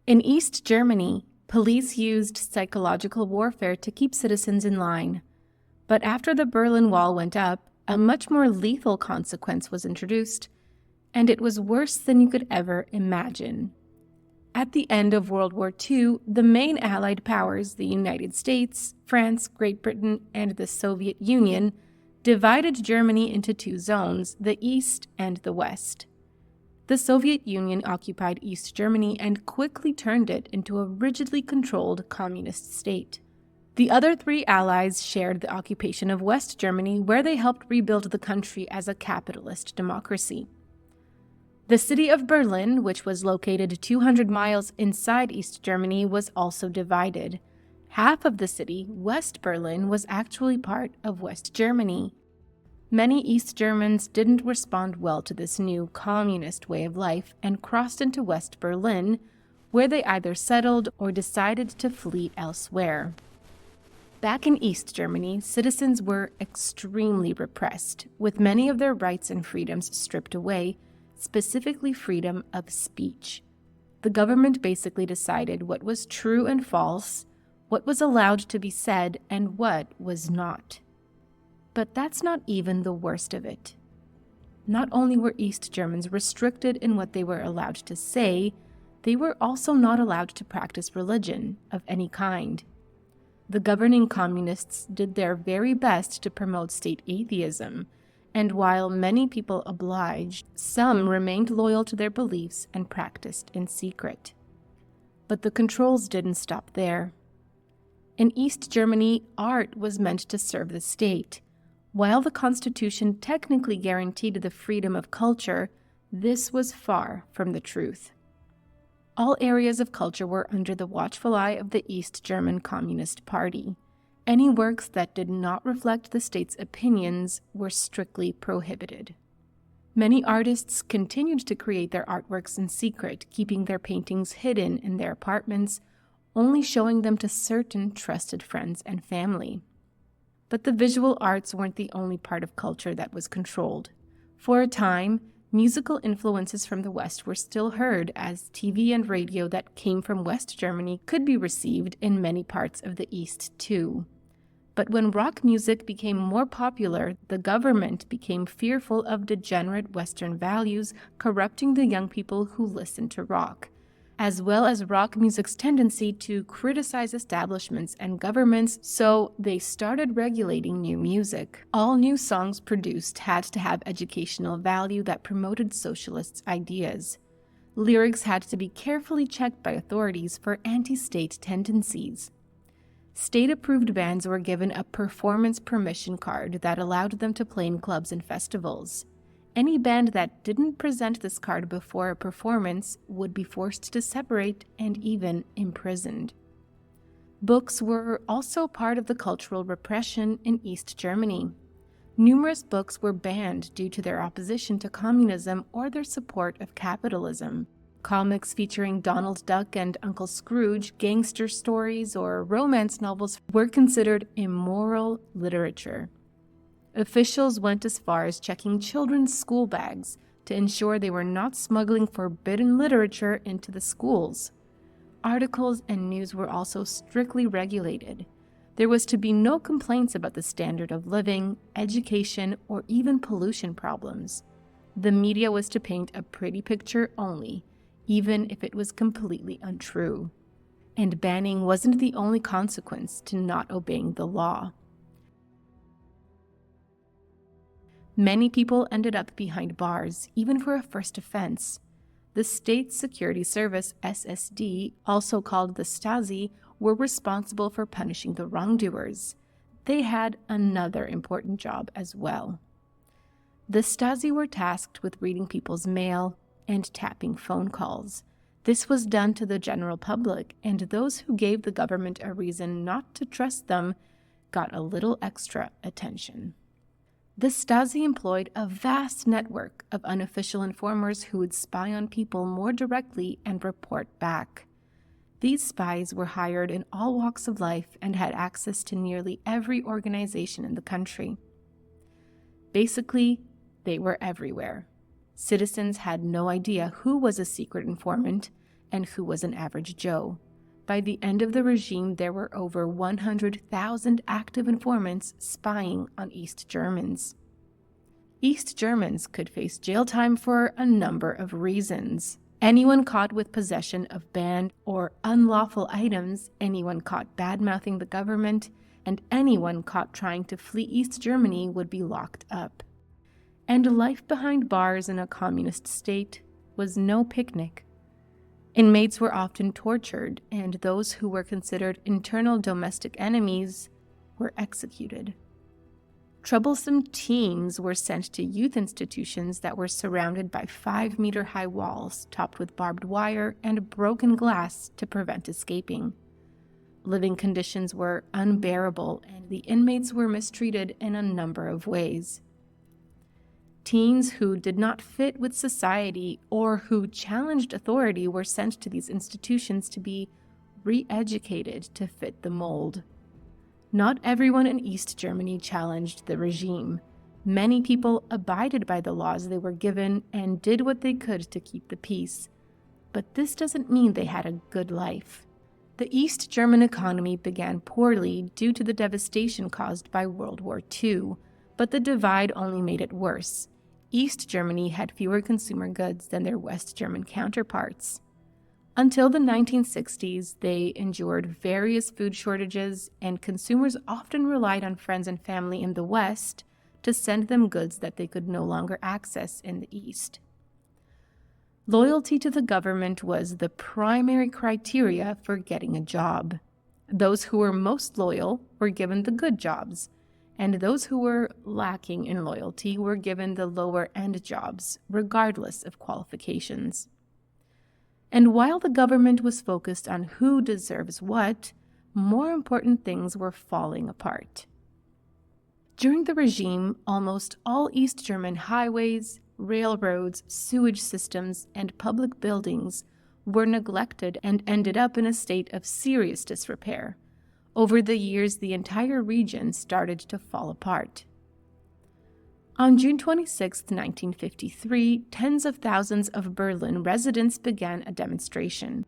In East Germany, police used psychological warfare to keep citizens in line. But after the Berlin Wall went up, a much more lethal consequence was introduced, and it was worse than you could ever imagine. At the end of World War II, the main Allied powers, the United States, France, Great Britain, and the Soviet Union, divided Germany into two zones, the East and the West. The Soviet Union occupied East Germany and quickly turned it into a rigidly controlled communist state. The other three allies shared the occupation of West Germany, where they helped rebuild the country as a capitalist democracy. The city of Berlin, which was located 200 miles inside East Germany, was also divided. Half of the city, West Berlin, was actually part of West Germany. Many East Germans didn't respond well to this new communist way of life and crossed into West Berlin, where they either settled or decided to flee elsewhere. Back in East Germany, citizens were extremely repressed, with many of their rights and freedoms stripped away, specifically freedom of speech. The government basically decided what was true and false, what was allowed to be said, and what was not. But that's not even the worst of it. Not only were East Germans restricted in what they were allowed to say, they were also not allowed to practice religion of any kind. The governing communists did their very best to promote state atheism, and while many people obliged, some remained loyal to their beliefs and practiced in secret. But the controls didn't stop there. In East Germany, art was meant to serve the state. While the Constitution technically guaranteed the freedom of culture, this was far from the truth. All areas of culture were under the watchful eye of the East German Communist Party. Any works that did not reflect the state's opinions were strictly prohibited. Many artists continued to create their artworks in secret, keeping their paintings hidden in their apartments, only showing them to certain trusted friends and family. But the visual arts weren't the only part of culture that was controlled. For a time, musical influences from the West were still heard, as TV and radio that came from West Germany could be received in many parts of the East too. But when rock music became more popular, the government became fearful of degenerate Western values corrupting the young people who listened to rock, as well as rock music's tendency to criticize establishments and governments, so they started regulating new music. All new songs produced had to have educational value that promoted socialist ideas. Lyrics had to be carefully checked by authorities for anti-state tendencies. State-approved bands were given a performance permission card that allowed them to play in clubs and festivals. Any band that didn't present this card before a performance would be forced to separate and even imprisoned. Books were also part of the cultural repression in East Germany. Numerous books were banned due to their opposition to communism or their support of capitalism. Comics featuring Donald Duck and Uncle Scrooge, gangster stories, or romance novels were considered immoral literature. Officials went as far as checking children's school bags to ensure they were not smuggling forbidden literature into the schools. Articles and news were also strictly regulated. There was to be no complaints about the standard of living, education, or even pollution problems. The media was to paint a pretty picture only, even if it was completely untrue. And banning wasn't the only consequence to not obeying the law. Many people ended up behind bars, even for a first offense. The State Security Service, SSD, also called the Stasi, were responsible for punishing the wrongdoers. They had another important job as well. The Stasi were tasked with reading people's mail and tapping phone calls. This was done to the general public, and those who gave the government a reason not to trust them got a little extra attention. The Stasi employed a vast network of unofficial informers who would spy on people more directly and report back. These spies were hired in all walks of life and had access to nearly every organization in the country. Basically, they were everywhere. Citizens had no idea who was a secret informant, and who was an average Joe. By the end of the regime, there were over 100,000 active informants spying on East Germans. East Germans could face jail time for a number of reasons. Anyone caught with possession of banned or unlawful items, anyone caught bad-mouthing the government, and anyone caught trying to flee East Germany would be locked up. And life behind bars in a communist state was no picnic. Inmates were often tortured, and those who were considered internal domestic enemies were executed. Troublesome teens were sent to youth institutions that were surrounded by 5-meter-high walls topped with barbed wire and broken glass to prevent escaping. Living conditions were unbearable, and the inmates were mistreated in a number of ways. Teens who did not fit with society or who challenged authority were sent to these institutions to be re-educated to fit the mold. Not everyone in East Germany challenged the regime. Many people abided by the laws they were given and did what they could to keep the peace. But this doesn't mean they had a good life. The East German economy began poorly due to the devastation caused by World War II, but the divide only made it worse. East Germany had fewer consumer goods than their West German counterparts. Until the 1960s, they endured various food shortages, and consumers often relied on friends and family in the West to send them goods that they could no longer access in the East. Loyalty to the government was the primary criteria for getting a job. Those who were most loyal were given the good jobs, and those who were lacking in loyalty were given the lower-end jobs, regardless of qualifications. And while the government was focused on who deserves what, more important things were falling apart. During the regime, almost all East German highways, railroads, sewage systems, and public buildings were neglected and ended up in a state of serious disrepair. Over the years, the entire region started to fall apart. On June 26, 1953, tens of thousands of Berlin residents began a demonstration.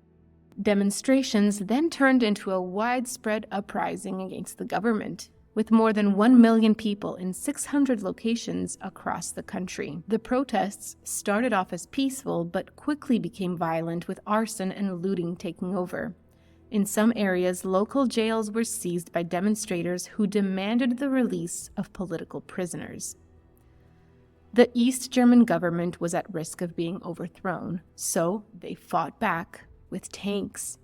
Demonstrations then turned into a widespread uprising against the government, with more than 1 million people in 600 locations across the country. The protests started off as peaceful but quickly became violent, with arson and looting taking over. In some areas, local jails were seized by demonstrators who demanded the release of political prisoners. The East German government was at risk of being overthrown, so they fought back with tanks.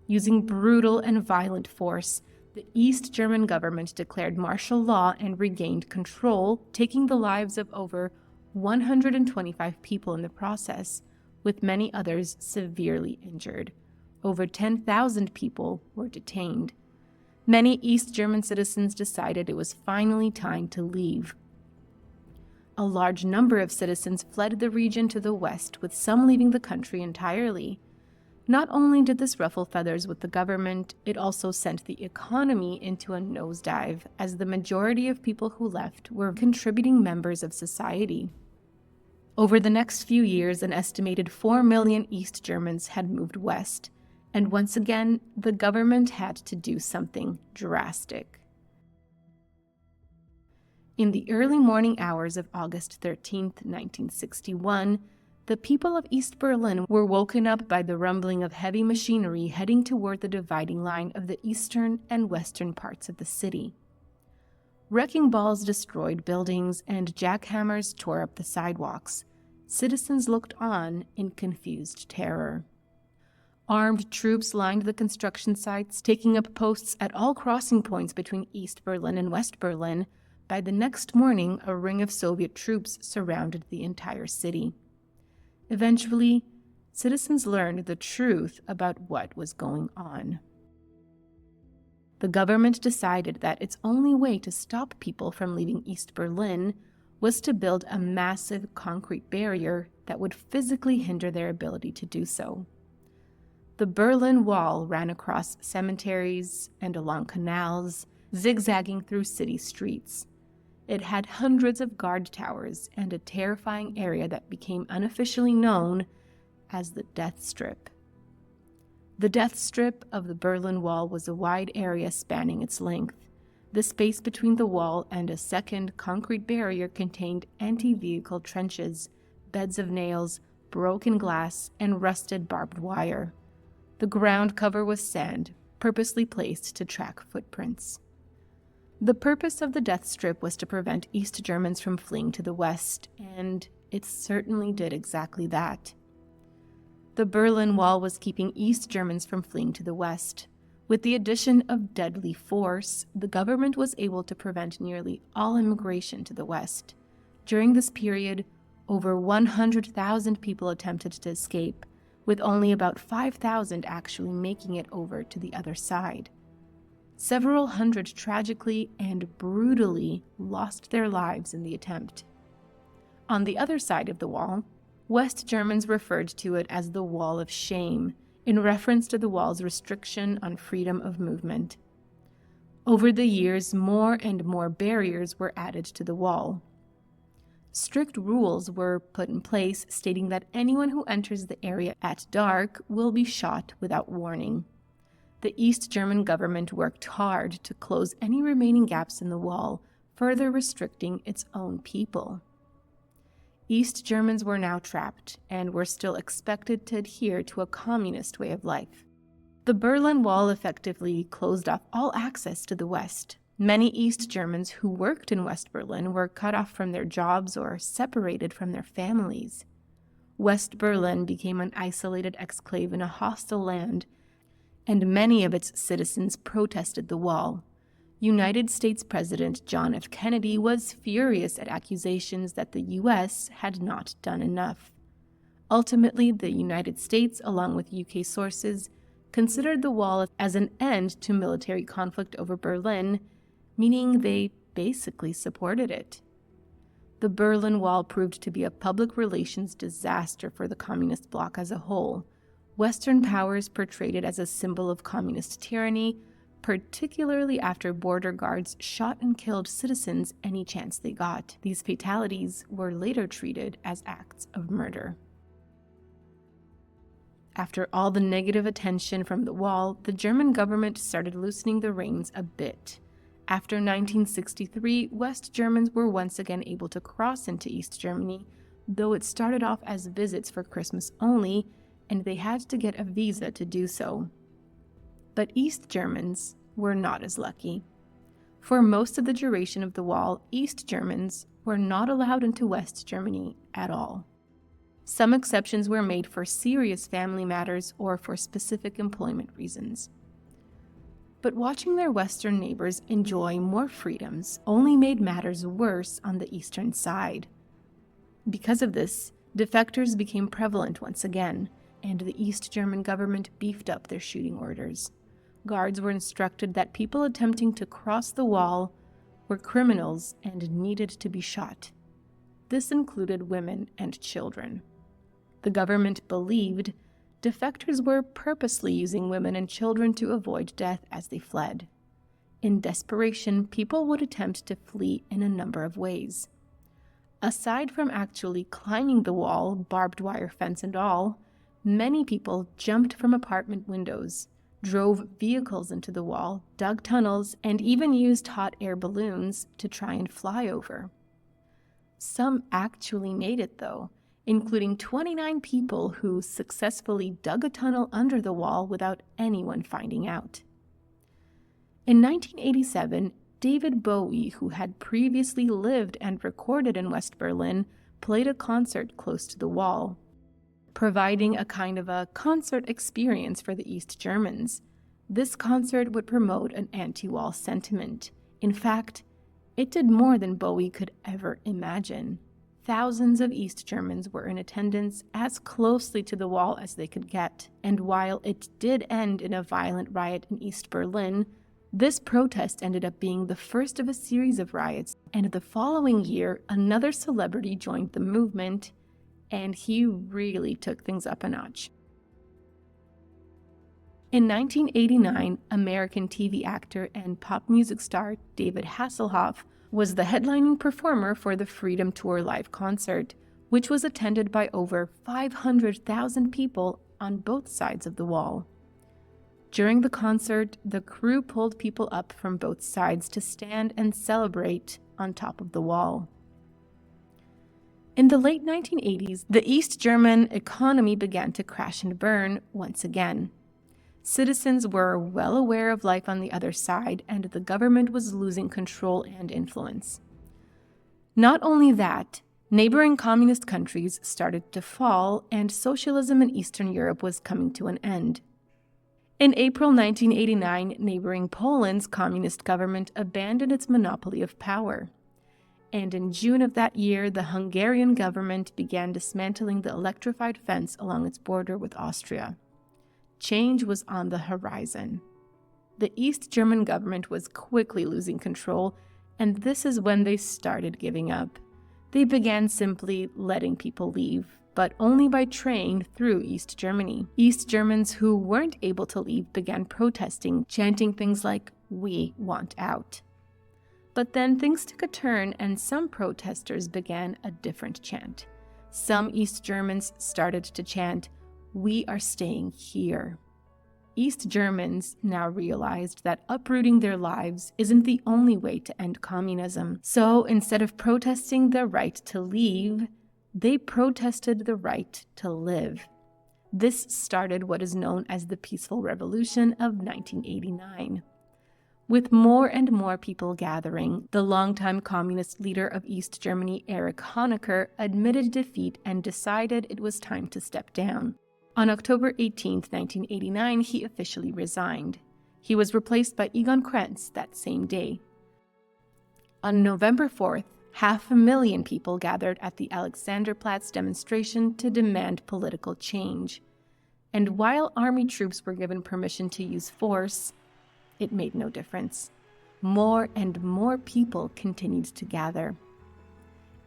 Using brutal and violent force, the East German government declared martial law and regained control, taking the lives of over 125 people in the process, with many others severely injured. Over 10,000 people were detained. Many East German citizens decided it was finally time to leave. A large number of citizens fled the region to the west, with some leaving the country entirely. Not only did this ruffle feathers with the government, it also sent the economy into a nosedive, as the majority of people who left were contributing members of society. Over the next few years, an estimated 4 million East Germans had moved west, and once again, the government had to do something drastic. In the early morning hours of August 13, 1961, the people of East Berlin were woken up by the rumbling of heavy machinery heading toward the dividing line of the eastern and western parts of the city. Wrecking balls destroyed buildings and jackhammers tore up the sidewalks. Citizens looked on in confused terror. Armed troops lined the construction sites, taking up posts at all crossing points between East Berlin and West Berlin. By the next morning, a ring of Soviet troops surrounded the entire city. Eventually, citizens learned the truth about what was going on. The government decided that its only way to stop people from leaving East Berlin was to build a massive concrete barrier that would physically hinder their ability to do so. The Berlin Wall ran across cemeteries and along canals, zigzagging through city streets. It had hundreds of guard towers and a terrifying area that became unofficially known as the Death Strip. The death strip of the Berlin Wall was a wide area spanning its length. The space between the wall and a second concrete barrier contained anti-vehicle trenches, beds of nails, broken glass, and rusted barbed wire. The ground cover was sand, purposely placed to track footprints. The purpose of the death strip was to prevent East Germans from fleeing to the west, and it certainly did exactly that. The Berlin Wall was keeping East Germans from fleeing to the west. With the addition of deadly force, the government was able to prevent nearly all immigration to the west. During this period, over 100,000 people attempted to escape, with only about 5,000 actually making it over to the other side. Several hundred tragically and brutally lost their lives in the attempt. On the other side of the wall, West Germans referred to it as the Wall of Shame, in reference to the wall's restriction on freedom of movement. Over the years, more and more barriers were added to the wall. Strict rules were put in place stating that anyone who enters the area at dark will be shot without warning. The East German government worked hard to close any remaining gaps in the wall, further restricting its own people. East Germans were now trapped and were still expected to adhere to a communist way of life. The Berlin Wall effectively closed off all access to the West. Many East Germans who worked in West Berlin were cut off from their jobs or separated from their families. West Berlin became an isolated exclave in a hostile land, and many of its citizens protested the wall. United States President John F. Kennedy was furious at accusations that the U.S. had not done enough. Ultimately, the United States, along with UK sources, considered the wall as an end to military conflict over Berlin, meaning they basically supported it. The Berlin Wall proved to be a public relations disaster for the communist bloc as a whole. Western powers portrayed it as a symbol of communist tyranny, particularly after border guards shot and killed citizens any chance they got. These fatalities were later treated as acts of murder. After all the negative attention from the wall, the German government started loosening the reins a bit. After 1963, West Germans were once again able to cross into East Germany, though it started off as visits for Christmas only, and they had to get a visa to do so. But East Germans were not as lucky. For most of the duration of the wall, East Germans were not allowed into West Germany at all. Some exceptions were made for serious family matters or for specific employment reasons. But watching their Western neighbors enjoy more freedoms only made matters worse on the Eastern side. Because of this, defectors became prevalent once again, and the East German government beefed up their shooting orders. Guards were instructed that people attempting to cross the wall were criminals and needed to be shot. This included women and children. The government believed defectors were purposely using women and children to avoid death as they fled. In desperation, people would attempt to flee in a number of ways. Aside from actually climbing the wall, barbed wire fence and all, many people jumped from apartment windows, drove vehicles into the wall, dug tunnels, and even used hot air balloons to try and fly over. Some actually made it, though, including 29 people who successfully dug a tunnel under the wall without anyone finding out. In 1987, David Bowie, who had previously lived and recorded in West Berlin, played a concert close to the wall, providing a kind of a concert experience for the East Germans. This concert would promote an anti-wall sentiment. In fact, it did more than Bowie could ever imagine. Thousands of East Germans were in attendance as closely to the wall as they could get, and while it did end in a violent riot in East Berlin, this protest ended up being the first of a series of riots, and the following year, another celebrity joined the movement, and he really took things up a notch. In 1989, American TV actor and pop music star David Hasselhoff was the headlining performer for the Freedom Tour live concert, which was attended by over 500,000 people on both sides of the wall. During the concert, the crew pulled people up from both sides to stand and celebrate on top of the wall. In the late 1980s, the East German economy began to crash and burn once again. Citizens were well aware of life on the other side, and the government was losing control and influence. Not only that, neighboring communist countries started to fall, and socialism in Eastern Europe was coming to an end. In April 1989, neighboring Poland's communist government abandoned its monopoly of power. And in June of that year, the Hungarian government began dismantling the electrified fence along its border with Austria. Change was on the horizon. The East German government was quickly losing control, and this is when they started giving up. They began simply letting people leave, but only by train through East Germany. East Germans who weren't able to leave began protesting, chanting things like, "We want out." But then things took a turn, and some protesters began a different chant. Some East Germans started to chant, "We are staying here." East Germans now realized that uprooting their lives isn't the only way to end communism. So instead of protesting the right to leave, they protested the right to live. This started what is known as the Peaceful Revolution of 1989. With more and more people gathering, the longtime communist leader of East Germany, Erich Honecker, admitted defeat and decided it was time to step down. On October 18, 1989, he officially resigned. He was replaced by Egon Krenz that same day. On November 4th, 500,000 people gathered at the Alexanderplatz demonstration to demand political change. And while army troops were given permission to use force, it made no difference. More and more people continued to gather.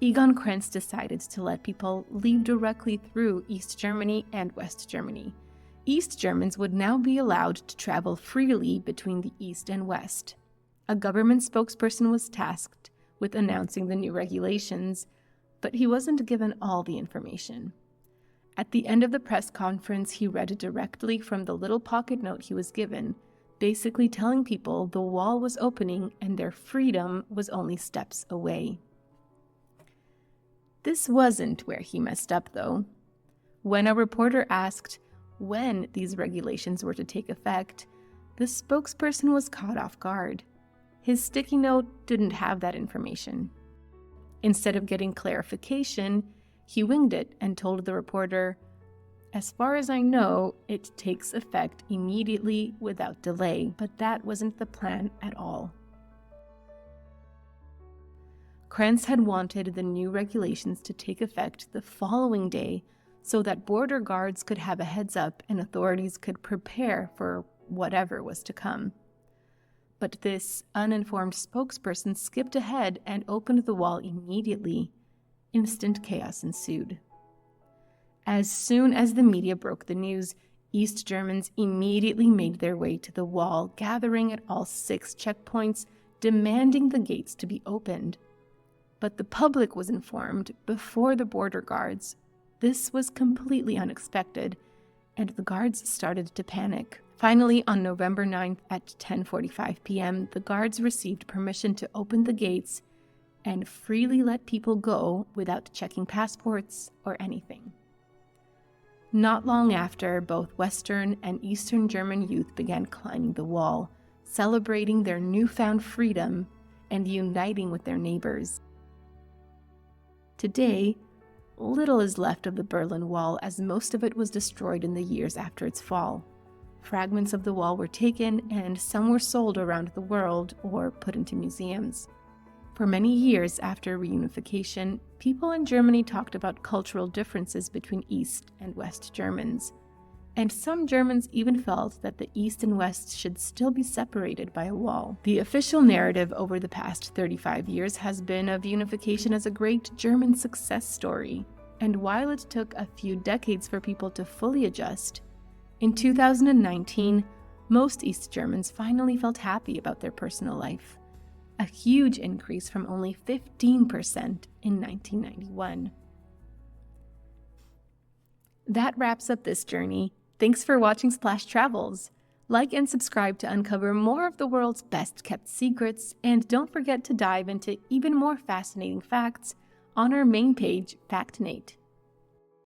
Egon Krenz decided to let people leave directly through East Germany and West Germany. East Germans would now be allowed to travel freely between the East and West. A government spokesperson was tasked with announcing the new regulations, but he wasn't given all the information. At the end of the press conference, he read directly from the little pocket note he was given, basically telling people the wall was opening and their freedom was only steps away. This wasn't where he messed up, though. When a reporter asked when these regulations were to take effect, the spokesperson was caught off guard. His sticky note didn't have that information. Instead of getting clarification, he winged it and told the reporter, "As far as I know, it takes effect immediately without delay," but that wasn't the plan at all. Krenz had wanted the new regulations to take effect the following day so that border guards could have a heads up and authorities could prepare for whatever was to come. But this uninformed spokesperson skipped ahead and opened the wall immediately. Instant chaos ensued. As soon as the media broke the news, East Germans immediately made their way to the wall, gathering at all 6 checkpoints, demanding the gates to be opened. But the public was informed before the border guards. This was completely unexpected, and the guards started to panic. Finally, on November 9th at 10:45 p.m., the guards received permission to open the gates and freely let people go without checking passports or anything. Not long after, both Western and Eastern German youth began climbing the wall, celebrating their newfound freedom and uniting with their neighbors. Today, little is left of the Berlin Wall, as most of it was destroyed in the years after its fall. Fragments of the wall were taken, and some were sold around the world or put into museums. For many years after reunification, people in Germany talked about cultural differences between East and West Germans. And some Germans even felt that the East and West should still be separated by a wall. The official narrative over the past 35 years has been of unification as a great German success story. And while it took a few decades for people to fully adjust, in 2019, most East Germans finally felt happy about their personal life, a huge increase from only 15% in 1991. That wraps up this journey. Thanks for watching Splash Travels. Like and subscribe to uncover more of the world's best-kept secrets, and don't forget to dive into even more fascinating facts on our main page, FactNate.